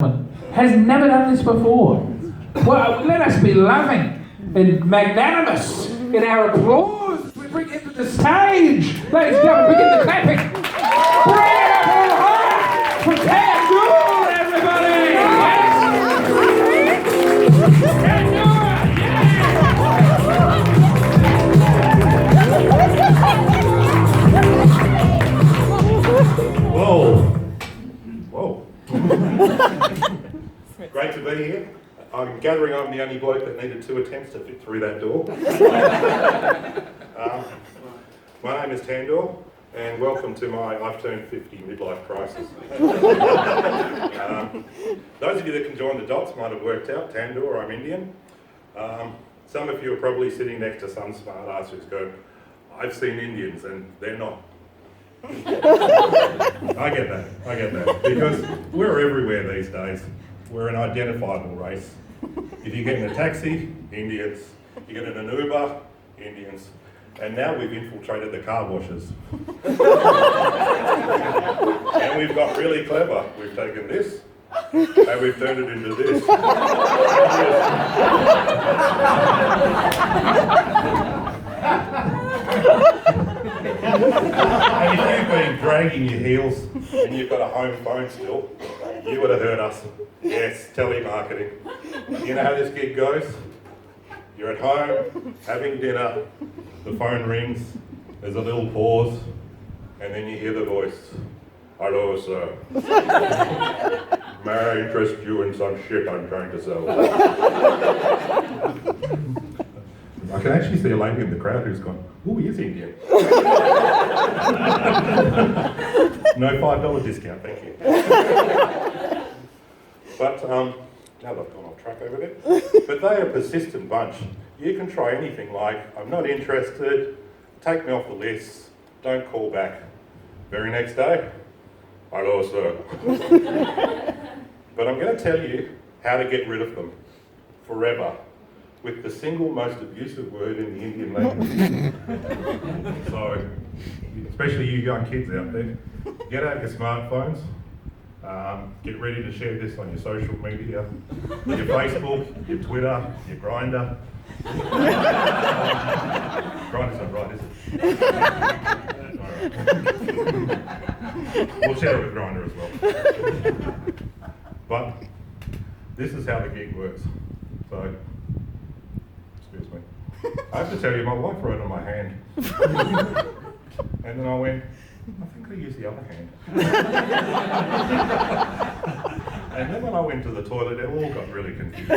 has never done this before. Well, let us be loving and magnanimous in our applause. We bring it to the stage. Ladies and gentlemen, begin the clapping. Bring it up all high for Tandoor, everybody. Yes. Tandoor, Whoa. Great to be here. I'm gathering I'm the only bloke that needed 2 attempts to fit through that door. My name is Tandoor, and welcome to my I've turned 50 midlife crisis. Those of you that can join the dots might have worked out, Tandoor, I'm Indian. Some of you are probably sitting next to some smart ass who's go, I've seen Indians and they're not. I get that, because we're everywhere these days. We're an identifiable race. If you get in a taxi, Indians. You get in an Uber, Indians. And now we've infiltrated the car washers. And we've got really clever. We've taken this, and we've turned it into this. And if you've been dragging your heels and you've got a home phone still, you would have heard us. Yes, telemarketing. You know how this gig goes? You're at home, having dinner, the phone rings, there's a little pause, and then you hear the voice. Hello, sir. May I interest you in some shit I'm trying to sell? I can actually see a lady in the crowd who's gone, ooh, he is Indian. No $5 discount, thank you. But, now that I've gone off track over there, but they are a persistent bunch. You can try anything like, I'm not interested, take me off the list, don't call back. Very next day, hello, sir. But I'm going to tell you how to get rid of them forever, with the single most abusive word in the Indian language. So, especially you young kids out there, get out your smartphones, get ready to share this on your social media, your Facebook, your Twitter, your Grindr. Grindr's not right, is it? Alright. We'll share it with Grindr as well. But this is how the gig works. So, excuse me. I have to tell you, my wife wrote on my hand. And then I went, I think I used the other hand. And then when I went to the toilet, it all got really confused.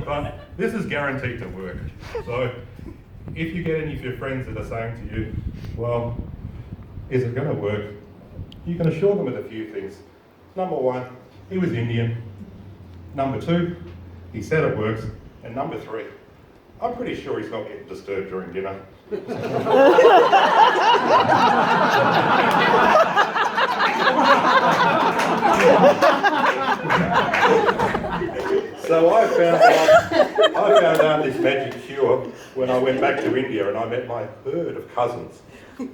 But this is guaranteed to work. So if you get any of your friends that are saying to you, well, is it going to work? You can assure them with a few things. Number 1, he was Indian. Number 2, he said it works. And number 3, I'm pretty sure he's not getting disturbed during dinner. So I found out this magic cure when I went back to India and I met my herd of cousins. And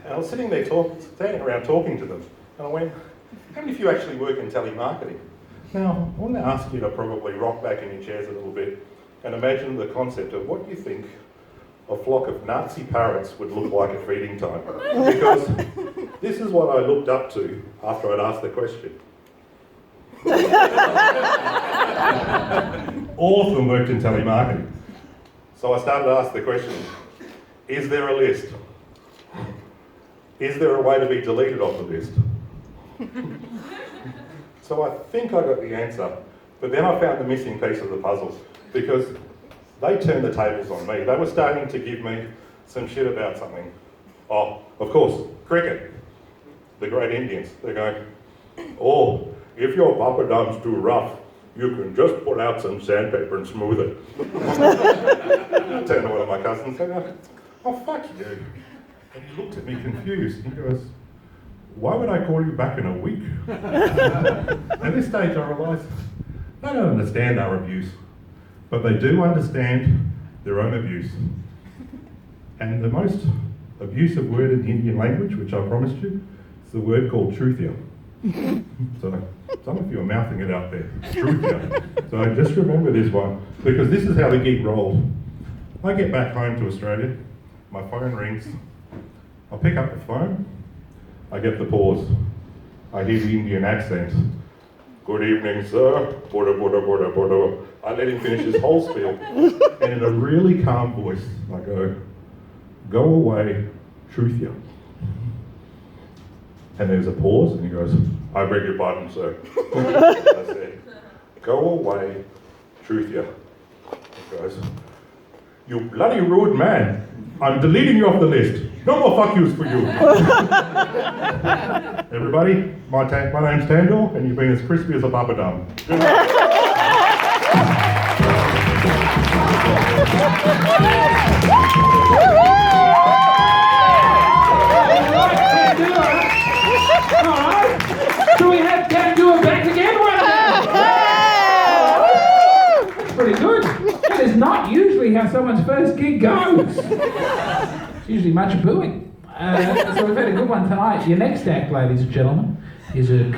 I was sitting there standing around talking to them. And I went, how many of you actually work in telemarketing? Now, I want to ask you to probably rock back in your chairs a little bit and imagine the concept of what you think a flock of Nazi parrots would look like at feeding time. Because this is what I looked up to after I'd asked the question. All of them worked in telemarketing. So I started to ask the question, is there a list? Is there a way to be deleted off the list? So I think I got the answer, but then I found the missing piece of the puzzle, because they turned the tables on me. They were starting to give me some shit about something. Oh, of course, cricket. The great Indians. They're going, oh, if your papadum's too rough, you can just pull out some sandpaper and smooth it. I turned to one of my cousins and said, oh, fuck you. And he looked at me confused. He goes, why would I call you back in a week? At this stage I realised they don't understand our abuse, but they do understand their own abuse. And the most abusive word in the Indian language, which I promised you. It's the word called truthia. So some of you are mouthing it out there, truthia. So just remember this one, because this is how the gig rolled. I get back home to Australia, my phone rings, I pick up the phone, I get the pause. I hear the Indian accent. Good evening, sir. Buddha, Buddha, Buddha, Buddha. I let him finish his whole spiel. And in a really calm voice, I go away, truthia. And there's a pause, and he goes, I beg your pardon, sir. I said, go away, truthia. He goes, you bloody rude man. I'm deleting you off the list. No more fuck yous for you. Everybody, my name's Tandoor, and you've been as crispy as a papadum. Good night. Alright, so we have Tandoor back again one day. That's pretty good. That is not usually how someone's first gig goes. It's usually much booing. So we've had a good one tonight. Your next act, ladies and gentlemen, is a